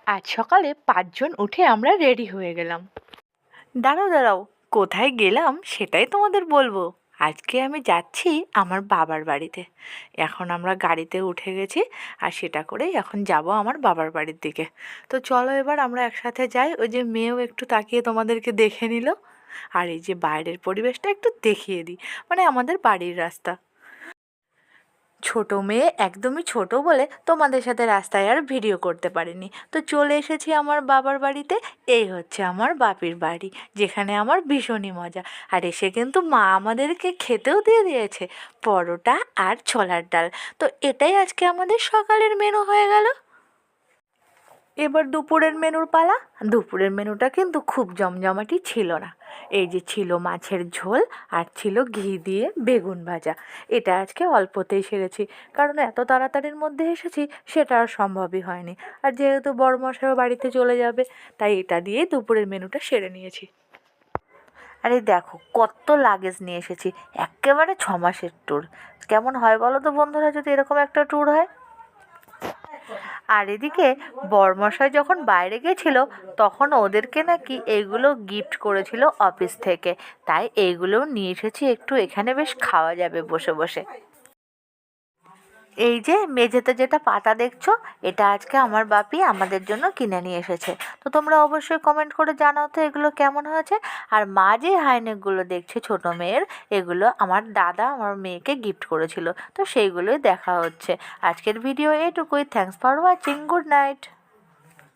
আজ সকালে ৫ জন উঠে আমরা রেডি হয়ে গেলাম। দাঁড়াও দাঁড়াও, কোথায় গেলাম সেটাই তোমাদের বলবো। আজকে আমি যাচ্ছি আমার বাবার বাড়িতে। এখন আমরা গাড়িতে উঠে গেছি আর সেটা করেই এখন যাব আমার বাবার বাড়ির দিকে। তো চলো এবার আমরা একসাথে যাই। ওই যে মেয়েও একটু তাকিয়ে তোমাদেরকে দেখে নিল। আর এই যে বাইরের পরিবেশটা একটু দেখিয়ে দিই, মানে আমাদের বাড়ির রাস্তা। ছোট মেয়ে একদমই ছোট বলে তোমাদের সাথে রাস্তায় আর ভিডিও করতে পারিনি। তো চলে এসেছি আমার বাবার বাড়িতে। এই হচ্ছে আমার বাপির বাড়ি, যেখানে আমার ভীষণই মজা। আর এসে কিন্তু মা আমাদেরকে খেতেও দিয়ে দিয়েছে পরোটা আর ছোলার ডাল। তো এটাই আজকে আমাদের সকালের মেনু হয়ে গেল। এবার দুপুরের মেনুর পালা। দুপুরের মেনুটা কিন্তু খুব জমজমাটি ছিল না। এই যে ছিল মাছের ঝোল আর ছিল ঘি দিয়ে বেগুন ভাজা। এটা আজকে অল্পতেই সেরেছি, কারণ এত তাড়াতাড়ির মধ্যে এসেছি সেটা আর সম্ভবই হয়নি। আর যেহেতু বড়মশাইও বাড়িতে চলে যাবে, তাই এটা দিয়েই দুপুরের মেনুটা সেরে নিয়েছি। আরে দেখো কত লাগেজ নিয়ে এসেছি, একেবারে ৬ মাসের ট্যুর। কেমন হয় বলো তো বন্ধুরা যদি এরকম একটা ট্যুর হয়। আর এদিকে বরমশাই যখন বাইরে গেছিল তখন ওদেরকে নাকি এইগুলো গিফট করেছিল অফিস থেকে, তাই এইগুলোও নিয়ে এসেছি একটু, এখানে বেশ খাওয়া যাবে বসে বসে। এই যে মেঝেতে যেটা পাতা দেখছো, এটা আজকে আমার বাপি আমাদের জন্য কিনে নিয়ে এসেছে। তো তোমরা অবশ্যই কমেন্ট করে জানাও তো এগুলো কেমন হয়েছে। আর মা যে হাইনেকগুলো দেখছে ছোট মেয়ের, এগুলো আমার দাদা আমার মেয়েকে গিফট করেছিল, তো সেইগুলোই দেখা হচ্ছে। আজকের ভিডিও এটুকুই। Thanks for watching. Good night.